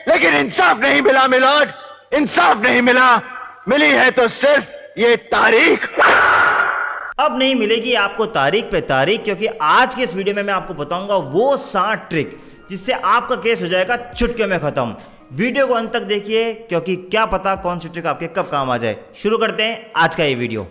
लेकिन इंसाफ नहीं मिला मिलॉर्ड, इंसाफ नहीं मिला। मिली है तो सिर्फ ये तारीख। अब नहीं मिलेगी आपको तारीख पे तारीख, क्योंकि आज के इस वीडियो में मैं आपको बताऊंगा वो 60 ट्रिक जिससे आपका केस हो जाएगा चुटकियों में खत्म। वीडियो को अंत तक देखिए, क्योंकि क्या पता कौन सी ट्रिक आपके कब काम आ जाए। शुरू करते हैं आज का ये वीडियो।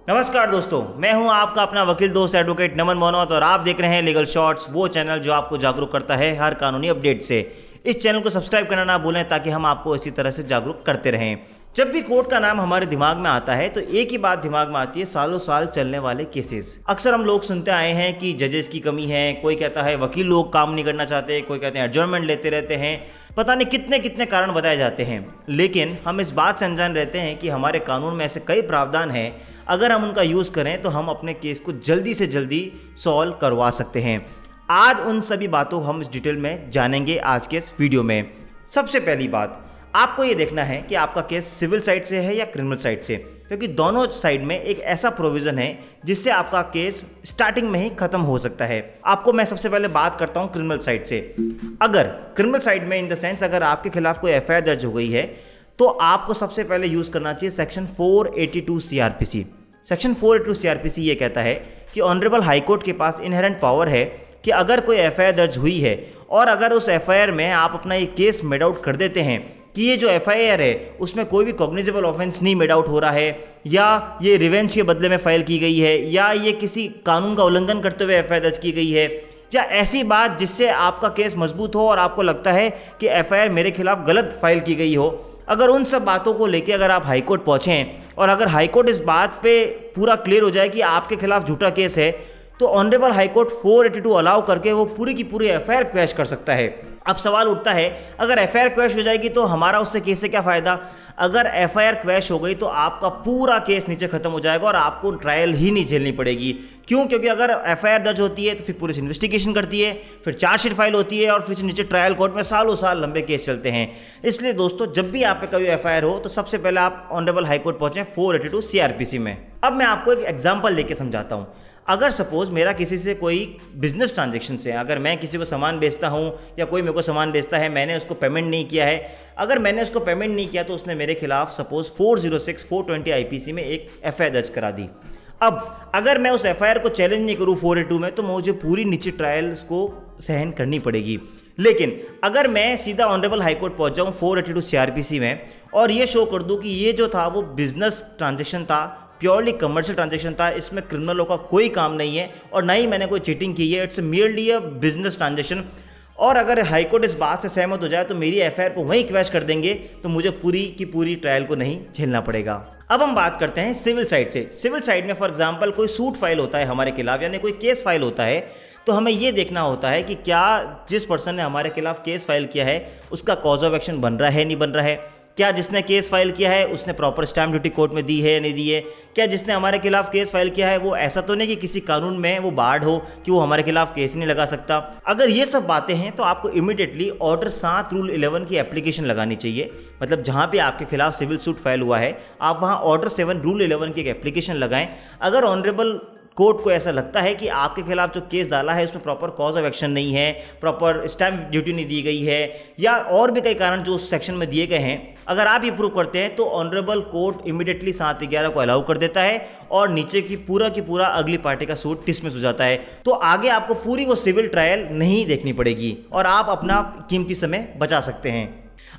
नमस्कार दोस्तों, मैं हूं आपका अपना वकील दोस्त एडवोकेट नमन मोहनोत और आप देख रहे हैं लीगल शॉर्ट्स, वो चैनल जो आपको जागरूक करता है हर कानूनी अपडेट से। इस चैनल को सब्सक्राइब करना ना भूलें ताकि हम आपको इसी तरह से जागरूक करते रहें। जब भी कोर्ट का नाम हमारे दिमाग में आता है तो एक ही बात दिमाग में आती है, सालों साल चलने वाले केसेस। अक्सर हम लोग सुनते आए हैं कि जजेस की कमी है, कोई कहता है वकील लोग काम नहीं करना चाहते, कोई कहते हैं एडजर्नमेंट लेते रहते हैं, पता नहीं कितने कितने कारण बताए जाते हैं। लेकिन हम इस बात से अनजान रहते हैं कि हमारे कानून में ऐसे कई प्रावधान हैं, अगर हम उनका यूज़ करें तो हम अपने केस को जल्दी से जल्दी सॉल्व करवा सकते हैं। आज उन सभी बातों हम इस डिटेल में जानेंगे आज के इस वीडियो में। सबसे पहली बात, आपको ये देखना है कि आपका केस सिविल साइड से है या क्रिमिनल साइड से, क्योंकि दोनों साइड में एक ऐसा प्रोविज़न है जिससे आपका केस स्टार्टिंग में ही खत्म हो सकता है। आपको मैं सबसे पहले बात करता हूँ क्रिमिनल साइड से। अगर क्रिमिनल साइड में इन द सेंस अगर आपके खिलाफ कोई एफआईआर दर्ज हो गई है तो आपको सबसे पहले यूज़ करना चाहिए सेक्शन 482 सीआरपीसी। सेक्शन 482 सीआरपीसी ये कहता है कि ऑनरेबल हाईकोर्ट के पास इनहेरेंट पावर है कि अगर कोई एफआईआर दर्ज हुई है और अगर उस एफआईआर में आप अपना ये केस मेड आउट कर देते हैं कि ये जो एफआईआर है उसमें कोई भी कॉग्निजेबल ऑफेंस नहीं मेड आउट हो रहा है, या ये रिवेंज के बदले में फाइल की गई है, या ये किसी कानून का उल्लंघन करते हुए एफआईआर दर्ज की गई है, या ऐसी बात जिससे आपका केस मजबूत हो और आपको लगता है कि एफआईआर मेरे खिलाफ गलत फाइल की गई हो, अगर उन सब बातों को लेके अगर आप हाईकोर्ट पहुँचें और अगर हाईकोर्ट इस बात पे पूरा क्लियर हो जाए कि आपके खिलाफ झूठा केस है, तो ऑनरेबल हाईकोर्ट 482 अलाउ करके वो पूरी की पूरी एफआईआर क्वैश कर सकता है। अब सवाल उठता है, अगर एफआईआर क्वैश हो जाएगी तो हमारा उससे केस से क्या फ़ायदा? अगर एफआईआर क्वैश हो गई तो आपका पूरा केस नीचे खत्म हो जाएगा और आपको ट्रायल ही नहीं झेलनी पड़ेगी। क्यों? क्योंकि अगर एफआईआर दर्ज होती है तो फिर पुलिस इन्वेस्टिगेशन करती है, फिर चार्जशीट फाइल होती है और फिर नीचे ट्रायल कोर्ट में सालों साल लंबे केस चलते हैं। इसलिए दोस्तों, जब भी आप पे कोई एफआईआर हो तो सबसे पहले आप ऑनरेबल हाईकोर्ट पहुंचें 482 सीआरपीसी में। अब मैं आपको एक एग्जाम्पल देके समझाता हूँ। अगर सपोज मेरा किसी से कोई बिजनेस ट्रांजैक्शन से, अगर मैं किसी को सामान बेचता हूं या कोई मेरे को सामान बेचता है, मैंने उसको पेमेंट नहीं किया है, अगर मैंने उसको पेमेंट नहीं किया तो उसने मेरे खिलाफ सपोज 406 420 आईपीसी में एक एफआईआर दर्ज करा दी। अब अगर मैं उस एफआईआर को चैलेंज नहीं करूं 482 में तो मुझे पूरी नीचे ट्रायल को सहन करनी पड़ेगी। लेकिन अगर मैं सीधा ऑनरेबल हाईकोर्ट पहुंच जाऊं 482 सीआरपीसी में और ये शो कर दूं कि ये जो था वो बिजनेस ट्रांजैक्शन था, प्योरली कमर्शियल ट्रांजैक्शन था, इसमें क्रिमिनलों का कोई काम नहीं है और ना ही मैंने कोई चीटिंग की है, it's merely a business transaction, और अगर हाईकोर्ट इस बात से सहमत हो जाए तो मेरी एफआईआर को वहीं क्वैश कर देंगे, तो मुझे पूरी की पूरी ट्रायल को नहीं झेलना पड़ेगा। अब हम बात करते हैं सिविल साइड से। सिविल साइड में फॉर एग्जांपल कोई सूट फाइल होता है हमारे खिलाफ, यानी कोई केस फाइल होता है, तो हमें ये देखना होता है कि क्या जिस पर्सन ने हमारे खिलाफ केस फाइल किया है उसका कॉज ऑफ एक्शन बन रहा है नहीं बन रहा है, क्या जिसने केस फाइल किया है उसने प्रॉपर स्टैम्प ड्यूटी कोर्ट में दी है या नहीं दी है, क्या जिसने हमारे खिलाफ केस फाइल किया है वो ऐसा तो नहीं कि किसी कानून में वो बार्ड हो कि वो हमारे खिलाफ केस ही नहीं लगा सकता। अगर ये सब बातें हैं तो आपको इमीडिएटली ऑर्डर 7 रूल 11 की एप्लीकेशन लगानी चाहिए। मतलब जहाँ पे आपके खिलाफ सिविल सूट फाइल हुआ है आप वहाँ ऑर्डर 7 रूल 11 की एक एप्लीकेशन लगाएं। अगर ऑनरेबल कोर्ट को ऐसा लगता है कि आपके खिलाफ जो केस डाला है उसमें प्रॉपर कॉज ऑफ एक्शन नहीं है, प्रॉपर स्टैम्प ड्यूटी नहीं दी गई है, या और भी कई कारण जो उस सेक्शन में दिए गए हैं, अगर आप ये प्रूव करते हैं तो ऑनरेबल कोर्ट इमीडिएटली 7/11 को अलाउ कर देता है और नीचे की पूरा अगली पार्टी का सूट डिसमिस हो जाता है। तो आगे आपको पूरी वो सिविल ट्रायल नहीं देखनी पड़ेगी और आप अपना कीमती समय बचा सकते हैं।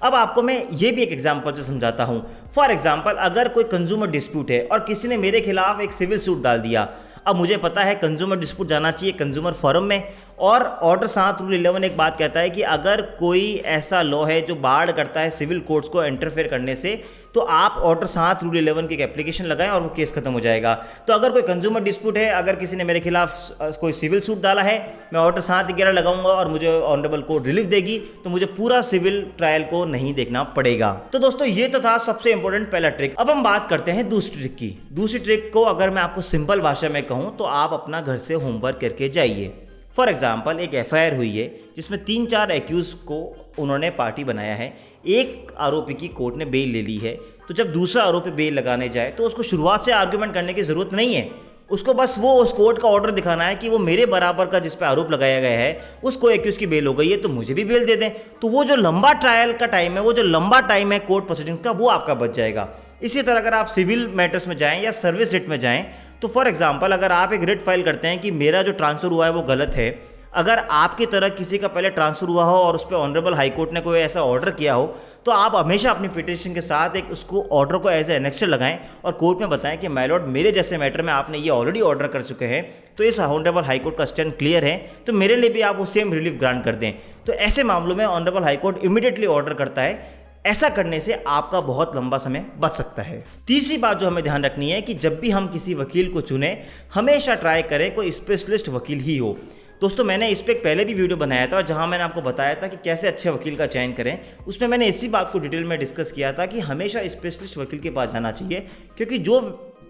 अब आपको मैं ये भी एक एग्जांपल से समझाता हूँ। फॉर एग्जांपल, अगर कोई कंज्यूमर डिस्प्यूट है और किसी ने मेरे खिलाफ एक सिविल सूट डाल दिया, अब मुझे पता है कंज्यूमर डिस्प्यूट जाना चाहिए कंज्यूमर फोरम में, और ऑर्डर 7 रूल 11 एक बात कहता है कि अगर कोई ऐसा लॉ है जो बाढ़ करता है सिविल कोर्ट्स को इंटरफेयर करने से, तो आप ऑर्डर 7 रूल 11 की एक एप्लीकेशन लगाएं और वो केस खत्म हो जाएगा। तो अगर कोई कंज्यूमर डिस्प्यूट है, अगर किसी ने मेरे खिलाफ कोई सिविल सूट डाला है, मैं ऑर्डर 7/11 लगाऊंगा और मुझे ऑनरेबल कोर्ट रिलीफ देगी, तो मुझे पूरा सिविल ट्रायल को नहीं देखना पड़ेगा। तो दोस्तों, ये तो था सबसे इंपॉर्टेंट पहला ट्रिक। अब हम बात करते हैं दूसरी ट्रिक की। दूसरी ट्रिक को अगर मैं आपको सिंपल भाषा में कहूँ तो आप अपना घर से होमवर्क करके जाइए। फॉर एग्जाम्पल, एक एफआईआर हुई है जिसमें 3-4 एक्यूज को उन्होंने पार्टी बनाया है। एक आरोपी की कोर्ट ने बेल ले ली है, तो जब दूसरा आरोपी बेल लगाने जाए तो उसको शुरुआत से आर्ग्यूमेंट करने की ज़रूरत नहीं है। उसको बस वो उस कोर्ट का ऑर्डर दिखाना है कि वो मेरे बराबर का जिस पे आरोप लगाया गया है उसको एक्यूज की बेल हो गई है तो मुझे भी बेल दे दें। तो वो जो लंबा ट्रायल का टाइम है, वो जो लंबा टाइम है कोर्ट प्रोसीडिंग्स का, वो आपका बच जाएगा। इसी तरह अगर आप सिविल मैटर्स में जाएं या सर्विस रिट में जाएं, तो फॉर एग्जांपल अगर आप एक रिट फाइल करते हैं कि मेरा जो ट्रांसफ़र हुआ है वो गलत है, अगर आपकी तरह किसी का पहले ट्रांसफ़र हुआ हो और उस पर ऑनरेबल हाई कोर्ट ने कोई ऐसा ऑर्डर किया हो, तो आप हमेशा अपनी पिटिशन के साथ एक उसको ऑर्डर को एज ए एनेक्सर लगाएं और कोर्ट में बताएं कि माय लॉर्ड, मेरे जैसे मैटर में आपने ये ऑलरेडी ऑर्डर कर चुके हैं, तो इस ऑनरेबल हाई कोर्ट का स्टैंड क्लियर है, तो मेरे लिए भी आप वो सेम रिलीफ ग्रांट कर दें। तो ऐसे मामलों में honourable high court immediately order करता है। ऐसा करने से आपका बहुत लंबा समय बच सकता है। तीसरी बात जो हमें ध्यान रखनी है कि जब भी हम किसी वकील को चुनें, हमेशा ट्राई करें कोई स्पेशलिस्ट वकील ही हो। दोस्तों, मैंने इस पर पहले भी वीडियो बनाया था और जहां मैंने आपको बताया था कि कैसे अच्छे वकील का चयन करें, उसमें मैंने इसी बात को डिटेल में डिस्कस किया था कि हमेशा स्पेशलिस्ट वकील के पास जाना चाहिए, क्योंकि जो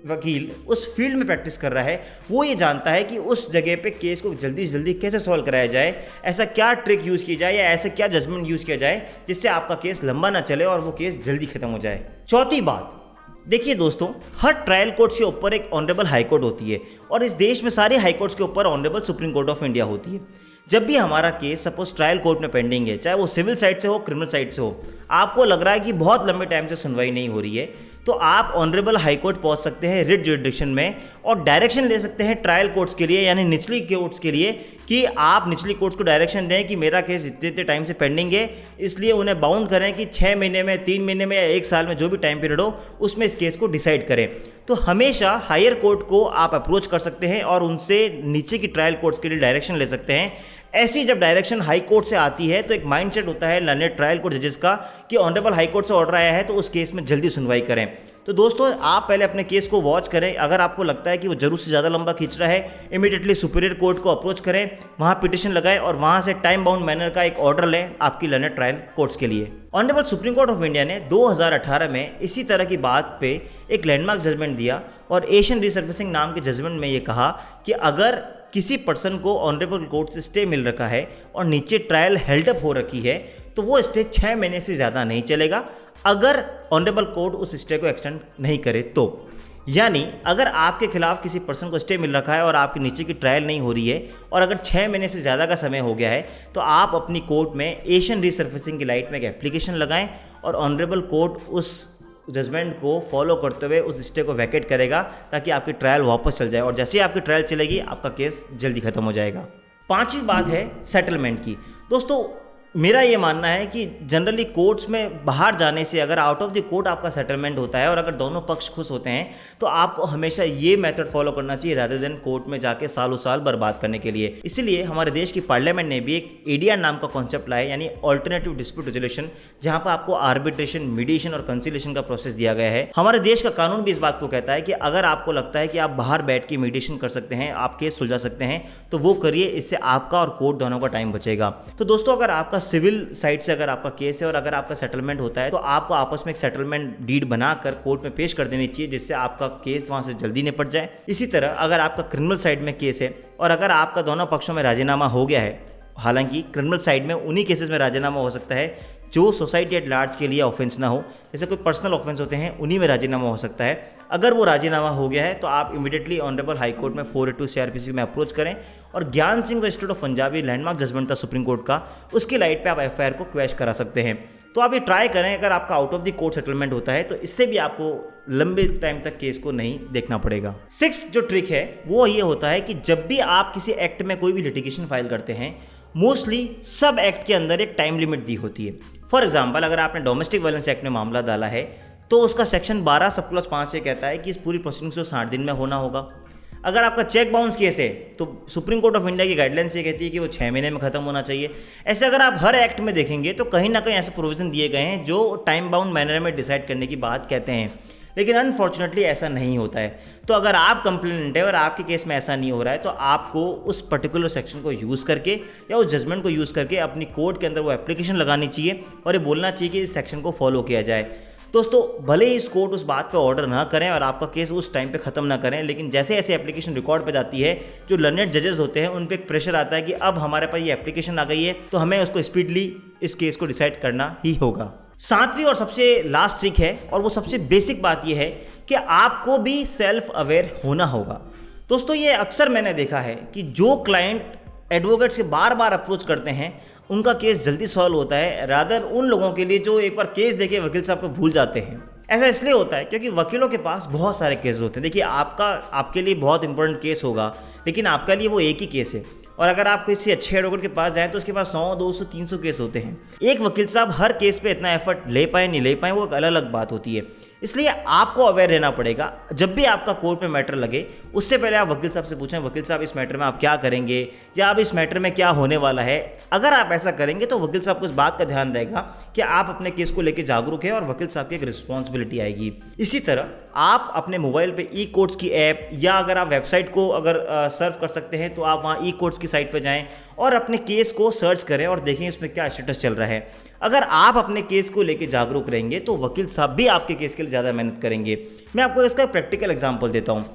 वकील उस फील्ड में प्रैक्टिस कर रहा है वो ये जानता है कि उस जगह पे केस को जल्दी से जल्दी कैसे सॉल्व कराया जाए, ऐसा क्या ट्रिक यूज़ की जाए या ऐसा क्या जजमेंट यूज़ किया जाए जिससे आपका केस लंबा ना चले और वो केस जल्दी खत्म हो जाए। चौथी बात, देखिए दोस्तों, हर ट्रायल कोर्ट के ऊपर एक ऑनरेबल हाई कोर्ट होती है और इस देश में सारे हाई कोर्ट्स के ऊपर honourable supreme court of India होती है। जब भी हमारा केस सपोज ट्रायल कोर्ट में पेंडिंग है, चाहे वो सिविल साइड से हो, क्रिमिनल साइड से हो, आपको लग रहा है कि बहुत लंबे टाइम से सुनवाई नहीं हो रही है, तो आप ऑनरेबल हाई कोर्ट पहुंच सकते हैं रिट जुरिडिक्शन में और डायरेक्शन ले सकते हैं ट्रायल कोर्ट्स के लिए, यानी निचली कोर्ट्स के लिए, कि आप निचली कोर्ट्स को डायरेक्शन दें कि मेरा केस इतने इतने टाइम से पेंडिंग है, इसलिए उन्हें बाउंड करें कि 6 महीने में, 3 महीने में या 1 साल में जो भी टाइम पीरियड हो उसमें इस केस को डिसाइड करें। तो हमेशा हायर कोर्ट को आप अप्रोच कर सकते हैं और उनसे नीचे की ट्रायल कोर्ट्स के लिए डायरेक्शन ले सकते हैं। ऐसी जब डायरेक्शन हाई कोर्ट से आती है तो एक माइंडसेट होता है लर्नेड ट्रायल कोर्ट जजेस का कि ऑनरेबल हाई कोर्ट से ऑर्डर आया है तो उस केस में जल्दी सुनवाई करें। तो दोस्तों, आप पहले अपने केस को वॉच करें। अगर आपको लगता है कि वो जरूर से ज़्यादा लंबा खींच रहा है, इमीडिएटली सुपीरियर कोर्ट को अप्रोच करें, वहाँ पिटिशन लगाएं और वहाँ से टाइम बाउंड मैनर का एक ऑर्डर लें आपकी लर्नेड ट्रायल कोर्ट्स के लिए। Honourable supreme court of India ने 2018 में इसी तरह की बात पे एक लैंडमार्क जजमेंट दिया और एशियन रिसर्फेसिंग नाम के जजमेंट में ये कहा कि अगर किसी पर्सन को ऑनरेबल कोर्ट से स्टे मिल रखा है और नीचे ट्रायल हेल्डअप हो रखी है, तो वो स्टे 6 महीने से ज़्यादा नहीं चलेगा अगर ऑनरेबल कोर्ट उस स्टे को एक्सटेंड नहीं करे तो। यानी अगर आपके खिलाफ किसी पर्सन को स्टे मिल रखा है और आपके नीचे की ट्रायल नहीं हो रही है और अगर 6 महीने से ज़्यादा का समय हो गया है, तो आप अपनी कोर्ट में एशियन रिसर्फेसिंग की लाइट में एक एप्लीकेशन लगाएं और ऑनरेबल कोर्ट उस जजमेंट को फॉलो करते हुए उस स्टे को वैकेट करेगा ताकि आपकी ट्रायल वापस चल जाए और जैसे ही आपकी ट्रायल चलेगी आपका केस जल्दी खत्म हो जाएगा। पांचवी बात है सेटलमेंट की। दोस्तों, मेरा ये मानना है कि जनरली कोर्ट्स में बाहर जाने से अगर आउट ऑफ द कोर्ट आपका सेटलमेंट होता है और अगर दोनों पक्ष खुश होते हैं तो आपको हमेशा ये मेथड फॉलो करना चाहिए रादर देन कोर्ट में जाके सालों साल बर्बाद करने के लिए। इसीलिए हमारे देश की पार्लियामेंट ने भी एक एडीआर नाम का कॉन्सेप्ट लाया, यानी ऑल्टरनेटिव डिस्प्यूट रेजोल्यूशन, जहां पर आपको आर्बिट्रेशन, मीडिएशन और कंसिलिएशन का प्रोसेस दिया गया है। हमारे देश का कानून भी इस बात को कहता है कि अगर आपको लगता है कि आप बाहर बैठ के मीडिएशन कर सकते हैं, आप केस सुलझा सकते हैं, तो वो करिए। इससे आपका और कोर्ट दोनों का टाइम बचेगा। तो दोस्तों, अगर आपका सिविल साइड से अगर आपका केस है और अगर आपका सेटलमेंट होता है तो आपको आपस में एक सेटलमेंट डीड बनाकर कोर्ट में पेश कर देनी चाहिए, जिससे आपका केस वहां से जल्दी निपट जाए। इसी तरह अगर आपका क्रिमिनल साइड में केस है और अगर आपका दोनों पक्षों में राजीनामा हो गया है, हालांकि क्रिमिनल साइड में उन्हीं केसेस में राजीनामा हो सकता है जो सोसाइटी एट लार्ज के लिए ऑफेंस ना हो, जैसे कोई पर्सनल ऑफेंस होते हैं उन्हीं में राजीनामा हो सकता है। अगर वो राजीनामा हो गया है तो आप इमीडिएटली ऑनरेबल हाई कोर्ट में 482 CRPC में अप्रोच करें और Gian Singh state of Punjab landmark judgement था सुप्रीम कोर्ट का, उसकी लाइट पे आप FIR को क्वैश करा सकते हैं। तो आप ये ट्राई करें, अगर आपका out of the court settlement होता है तो इससे भी आपको लंबे टाइम तक केस को नहीं देखना पड़ेगा। 6th जो ट्रिक है वो ये होता है कि जब भी आप किसी एक्ट में कोई भी लिटिगेशन फाइल करते हैं, मोस्टली सब एक्ट के अंदर एक टाइम लिमिट दी होती है। फॉर एग्जाम्पल, अगर आपने डोमेस्टिक वायलेंस एक्ट में मामला डाला है तो उसका सेक्शन 12 सब क्लॉज 5 से कहता है कि इस पूरी प्रोसीडिंग्स को 60 दिन में होना होगा। अगर आपका चेक बाउंस केस है तो सुप्रीम कोर्ट ऑफ इंडिया की गाइडलाइंस ये कहती है कि वो 6 महीने में खत्म होना चाहिए। ऐसे अगर आप हर एक्ट में देखेंगे तो कहीं ना कहीं ऐसे प्रोविजन दिए गए हैं जो टाइम बाउंड मैनर में डिसाइड करने की बात कहते हैं, लेकिन अनफॉर्चुनेटली ऐसा नहीं होता है। तो अगर आप कंप्लेनेंट है और आपके केस में ऐसा नहीं हो रहा है तो आपको उस पर्टिकुलर सेक्शन को यूज़ करके या उस जजमेंट को यूज़ करके अपनी कोर्ट के अंदर वो एप्लीकेशन लगानी चाहिए और ये बोलना चाहिए कि इस सेक्शन को फॉलो किया जाए। दोस्तों, भले ही इस कोर्ट उस बात पे ऑर्डर ना करें और आपका केस उस टाइम पे ख़त्म ना करें, लेकिन जैसे ऐसे एप्लीकेशन रिकॉर्ड पे जाती है, जो लर्नेड जजेस होते हैं उन पे एक प्रेशर आता है कि अब हमारे पास ये एप्लीकेशन आ गई है तो हमें उसको स्पीडली इस केस को डिसाइड करना ही होगा। 7वीं और सबसे लास्ट ट्रिक है और वो सबसे बेसिक बात ये है कि आपको भी सेल्फ अवेयर होना होगा। दोस्तों ये अक्सर मैंने देखा है कि जो क्लाइंट एडवोकेट्स के बार बार अप्रोच करते हैं उनका केस जल्दी सॉल्व होता है, रादर उन लोगों के लिए जो एक बार केस देके वकील साहब को भूल जाते हैं। ऐसा इसलिए होता है क्योंकि वकीलों के पास बहुत सारे केस होते हैं। देखिए आपके लिए बहुत इंपॉर्टेंट केस होगा, लेकिन आपके लिए वो एक ही केस है, और अगर आप किसी अच्छे एडवोकेट के पास जाएं तो उसके पास 100, 200, 300 केस होते हैं। एक वकील साहब हर केस पे इतना एफर्ट ले पाए नहीं ले पाए वो एक अलग अलग बात होती है। इसलिए आपको अवेयर रहना पड़ेगा। जब भी आपका कोर्ट में मैटर लगे उससे पहले आप वकील साहब से पूछें, वकील साहब इस मैटर में आप क्या करेंगे, या अब इस मैटर में क्या होने वाला है। अगर आप ऐसा करेंगे तो वकील साहब को इस बात का ध्यान रहेगा कि आप अपने केस को लेकर जागरूक हैं और वकील साहब की एक रिस्पॉन्सिबिलिटी आएगी। इसी तरह आप अपने मोबाइल पे ई कोर्ट्स की ऐप, या अगर आप वेबसाइट को अगर सर्फ कर सकते हैं तो आप वहाँ ई कोर्ट्स की साइट पर जाएँ और अपने केस को सर्च करें और देखें उसमें क्या स्टेटस चल रहा है। अगर आप अपने केस को लेकर जागरूक रहेंगे तो वकील साहब भी आपके केस के लिए ज़्यादा मेहनत करेंगे। मैं आपको इसका प्रैक्टिकल एग्जांपल देता हूँ।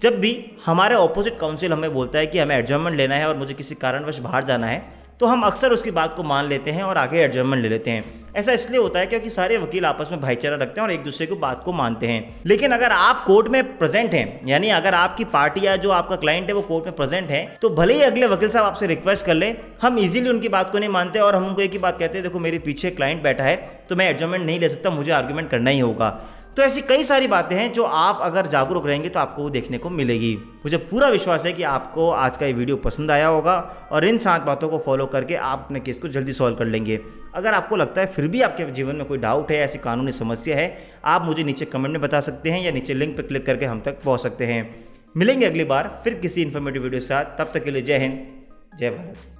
जब भी हमारे ऑपोजिट काउंसिल हमें बोलता है कि हमें एडजर्नमेंट लेना है और मुझे किसी कारणवश बाहर जाना है, तो हम अक्सर उसकी बात को मान लेते हैं और आगे एडजर्नमेंट ले लेते हैं। ऐसा इसलिए होता है क्योंकि सारे वकील आपस में भाईचारा रखते हैं और एक दूसरे की बात को मानते हैं। लेकिन अगर आप कोर्ट में प्रेजेंट हैं, यानी अगर आपकी पार्टी या जो आपका क्लाइंट है वो कोर्ट में प्रेजेंट है, तो भले ही अगले वकील साहब आपसे रिक्वेस्ट कर ले, हम इजीली उनकी बात को नहीं मानते और हम उनको एक ही बात कहते हैं, देखो मेरे पीछे क्लाइंट बैठा है तो मैं एडजर्नमेंट नहीं ले सकता, मुझे आर्ग्यूमेंट करना ही होगा। तो ऐसी कई सारी बातें हैं जो आप अगर जागरूक रहेंगे तो आपको वो देखने को मिलेगी। मुझे पूरा विश्वास है कि आपको आज का ये वीडियो पसंद आया होगा और इन 7 बातों को फॉलो करके आप अपने केस को जल्दी सॉल्व कर लेंगे। अगर आपको लगता है फिर भी आपके जीवन में कोई डाउट है, ऐसी कानूनी समस्या है, आप मुझे नीचे कमेंट में बता सकते हैं या नीचे लिंक पर क्लिक करके हम तक पहुँच सकते हैं। मिलेंगे अगली बार फिर किसी इन्फॉर्मेटिव वीडियो के साथ। तब तक के लिए जय हिंद, जय भारत।